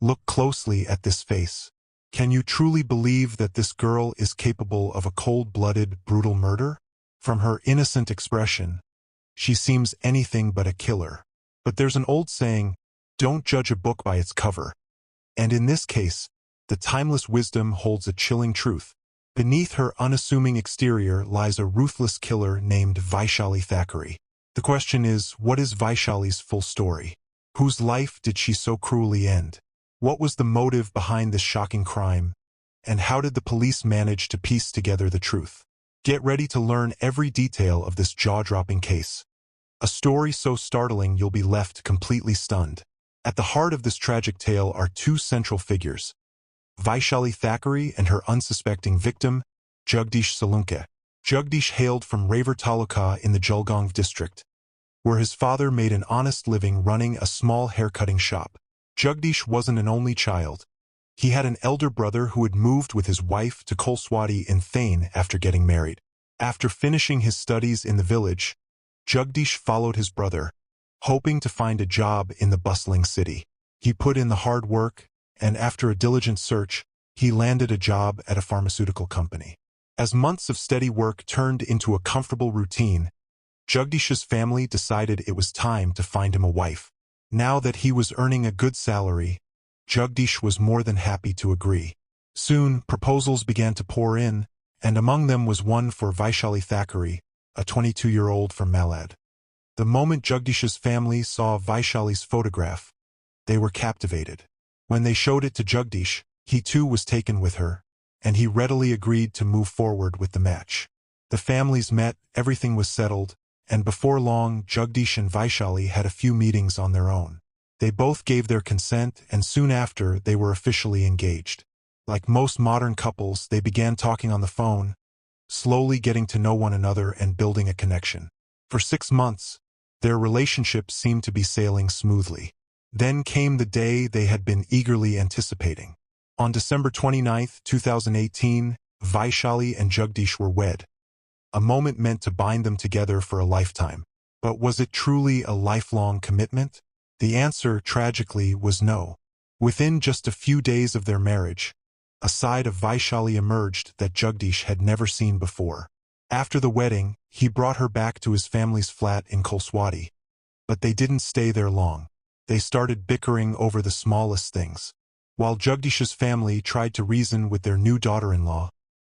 Look closely at this face. Can you truly believe that this girl is capable of a cold-blooded, brutal murder? From her innocent expression, she seems anything but a killer. But there's an old saying, don't judge a book by its cover. And in this case, the timeless wisdom holds a chilling truth. Beneath her unassuming exterior lies a ruthless killer named Vaishali Thackeray. The question is, what is Vaishali's full story? Whose life did she so cruelly end? What was the motive behind this shocking crime? And how did the police manage to piece together the truth? Get ready to learn every detail of this jaw-dropping case. A story so startling you'll be left completely stunned. At the heart of this tragic tale are two central figures, Vaishali Thackeray and her unsuspecting victim, Jagdish Salunke. Jagdish hailed from Raver Taluka in the Jalgaon district, where his father made an honest living running a small haircutting shop. Jagdish wasn't an only child. He had an elder brother who had moved with his wife to Kolswati in Thane after getting married. After finishing his studies in the village, Jagdish followed his brother, hoping to find a job in the bustling city. He put in the hard work, and after a diligent search, he landed a job at a pharmaceutical company. As months of steady work turned into a comfortable routine, Jagdish's family decided it was time to find him a wife. Now that he was earning a good salary, Jagdish was more than happy to agree. Soon, proposals began to pour in, and among them was one for Vaishali Thackeray, a 22-year-old from Malad. The moment Jagdish's family saw Vaishali's photograph, they were captivated. When they showed it to Jagdish, he too was taken with her, and he readily agreed to move forward with the match. The families met, everything was settled, and before long Jagdish and Vaishali had a few meetings on their own. They both gave their consent, and soon after they were officially engaged. Like most modern couples, they began talking on the phone, slowly getting to know one another and building a connection. For 6 months, their relationship seemed to be sailing smoothly. Then came the day they had been eagerly anticipating. On December 29, 2018, Vaishali and Jagdish were wed, a moment meant to bind them together for a lifetime. But was it truly a lifelong commitment? The answer, tragically, was no. Within just a few days of their marriage, a side of Vaishali emerged that Jagdish had never seen before. After the wedding, he brought her back to his family's flat in Kolswati. But they didn't stay there long. They started bickering over the smallest things. While Jagdish's family tried to reason with their new daughter-in-law,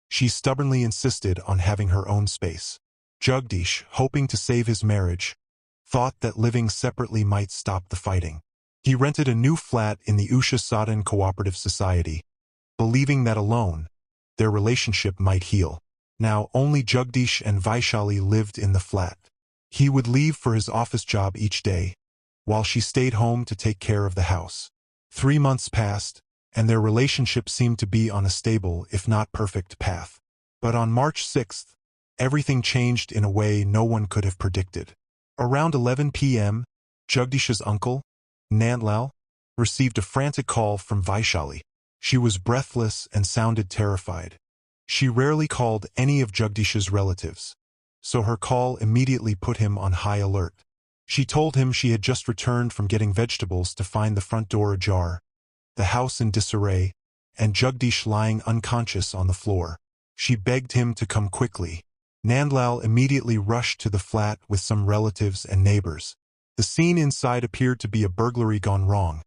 she stubbornly insisted on having her own space. Jagdish, hoping to save his marriage, thought that living separately might stop the fighting. He rented a new flat in the Usha Sadhan Cooperative Society, believing that alone, their relationship might heal. Now only Jagdish and Vaishali lived in the flat. He would leave for his office job each day, while she stayed home to take care of the house. 3 months passed, and their relationship seemed to be on a stable, if not perfect, path. But on March 6th, everything changed in a way no one could have predicted. Around 11 p.m., Jagdish's uncle, Nandlal, received a frantic call from Vaishali. She was breathless and sounded terrified. She rarely called any of Jagdish's relatives, so her call immediately put him on high alert. She told him she had just returned from getting vegetables to find the front door ajar, the house in disarray, and Jagdish lying unconscious on the floor. She begged him to come quickly. Nandlal immediately rushed to the flat with some relatives and neighbors. The scene inside appeared to be a burglary gone wrong,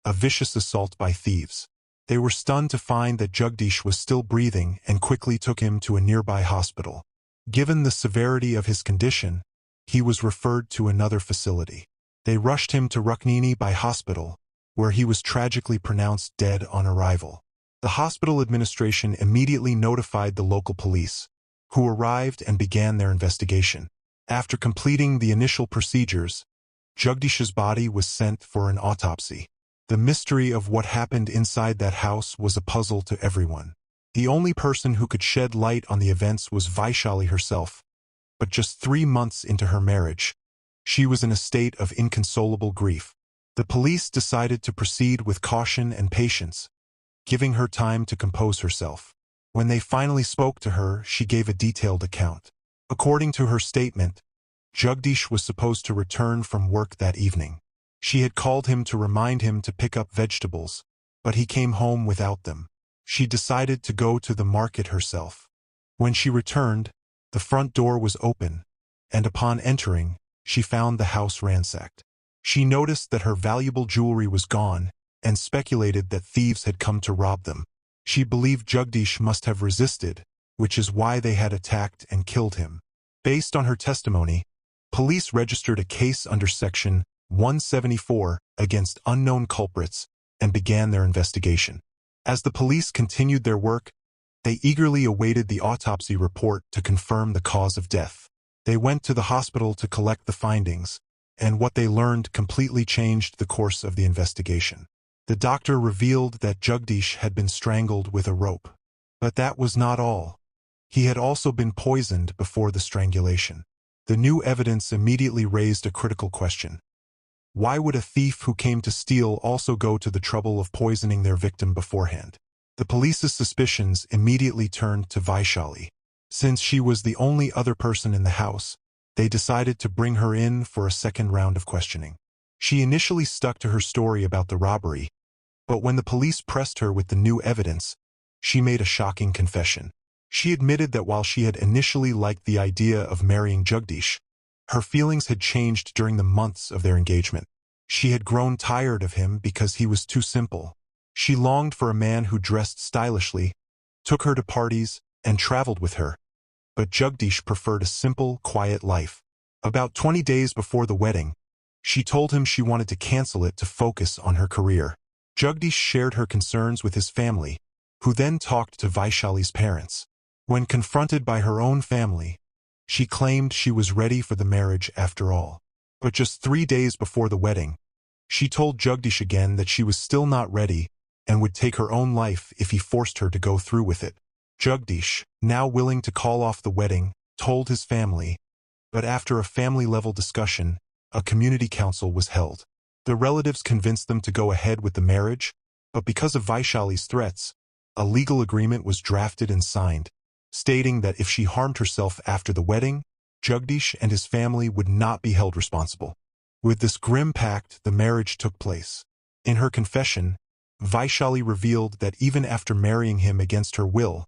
a vicious assault by thieves. They were stunned to find that Jagdish was still breathing and quickly took him to a nearby hospital. Given the severity of his condition, he was referred to another facility. They rushed him to Ruknini by hospital, where he was tragically pronounced dead on arrival. The hospital administration immediately notified the local police, who arrived and began their investigation. After completing the initial procedures, Jagdish's body was sent for an autopsy. The mystery of what happened inside that house was a puzzle to everyone. The only person who could shed light on the events was Vaishali herself. But just 3 months into her marriage, she was in a state of inconsolable grief. The police decided to proceed with caution and patience, giving her time to compose herself. When they finally spoke to her, she gave a detailed account. According to her statement, Jagdish was supposed to return from work that evening. She had called him to remind him to pick up vegetables, but he came home without them. She decided to go to the market herself. When she returned, the front door was open, and upon entering, she found the house ransacked. She noticed that her valuable jewelry was gone and speculated that thieves had come to rob them. She believed Jagdish must have resisted, which is why they had attacked and killed him. Based on her testimony, police registered a case under Section 174 against unknown culprits and began their investigation. As the police continued their work, they eagerly awaited the autopsy report to confirm the cause of death. They went to the hospital to collect the findings, and what they learned completely changed the course of the investigation. The doctor revealed that Jagdish had been strangled with a rope. But that was not all. He had also been poisoned before the strangulation. The new evidence immediately raised a critical question. Why would a thief who came to steal also go to the trouble of poisoning their victim beforehand? The police's suspicions immediately turned to Vaishali. Since she was the only other person in the house, they decided to bring her in for a second round of questioning. She initially stuck to her story about the robbery, but when the police pressed her with the new evidence, she made a shocking confession. She admitted that while she had initially liked the idea of marrying Jagdish, her feelings had changed during the months of their engagement. She had grown tired of him because he was too simple. She longed for a man who dressed stylishly, took her to parties, and traveled with her. But Jagdish preferred a simple, quiet life. About 20 days before the wedding, she told him she wanted to cancel it to focus on her career. Jagdish shared her concerns with his family, who then talked to Vaishali's parents. When confronted by her own family, she claimed she was ready for the marriage after all. But just 3 days before the wedding, she told Jagdish again that she was still not ready and would take her own life if he forced her to go through with it. Jagdish, now willing to call off the wedding, told his family, but after a family-level discussion, a community council was held. The relatives convinced them to go ahead with the marriage, but because of Vaishali's threats, a legal agreement was drafted and signed, stating that if she harmed herself after the wedding, Jagdish and his family would not be held responsible. With this grim pact, the marriage took place. In her confession, Vaishali revealed that even after marrying him against her will,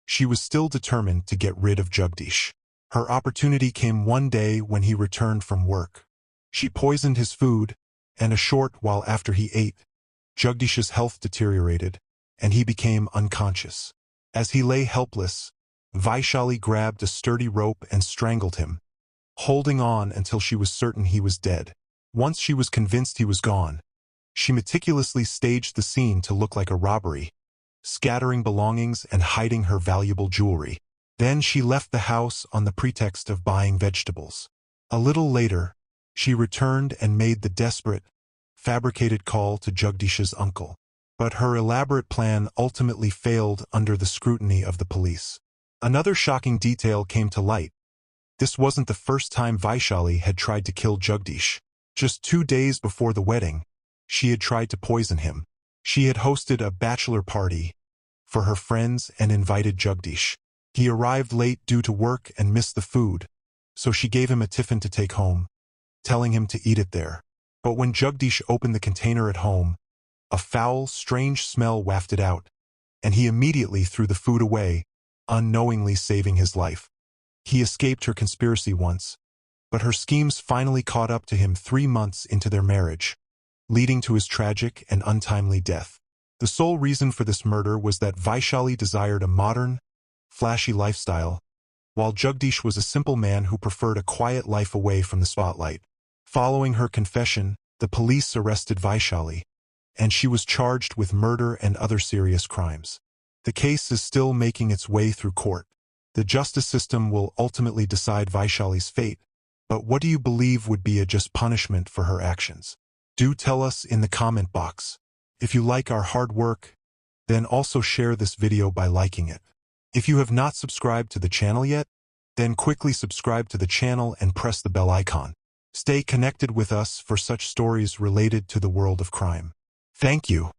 she was still determined to get rid of Jagdish. Her opportunity came one day when he returned from work. She poisoned his food, and a short while after he ate, Jagdish's health deteriorated, and he became unconscious. As he lay helpless, Vaishali grabbed a sturdy rope and strangled him, holding on until she was certain he was dead. Once she was convinced he was gone, she meticulously staged the scene to look like a robbery, scattering belongings and hiding her valuable jewelry. Then she left the house on the pretext of buying vegetables. A little later, she returned and made the desperate, fabricated call to Jagdish's uncle. But her elaborate plan ultimately failed under the scrutiny of the police. Another shocking detail came to light. This wasn't the first time Vaishali had tried to kill Jagdish. Just 2 days before the wedding, she had tried to poison him. She had hosted a bachelor party for her friends and invited Jagdish. He arrived late due to work and missed the food, so she gave him a tiffin to take home, telling him to eat it there. But when Jagdish opened the container at home, a foul, strange smell wafted out, and he immediately threw the food away, unknowingly saving his life. He escaped her conspiracy once, but her schemes finally caught up to him 3 months into their marriage, leading to his tragic and untimely death. The sole reason for this murder was that Vaishali desired a modern, flashy lifestyle, while Jagdish was a simple man who preferred a quiet life away from the spotlight. Following her confession, the police arrested Vaishali, and she was charged with murder and other serious crimes. The case is still making its way through court. The justice system will ultimately decide Vaishali's fate, but what do you believe would be a just punishment for her actions? Do tell us in the comment box. If you like our hard work, then also share this video by liking it. If you have not subscribed to the channel yet, then quickly subscribe to the channel and press the bell icon. Stay connected with us for such stories related to the world of crime. Thank you.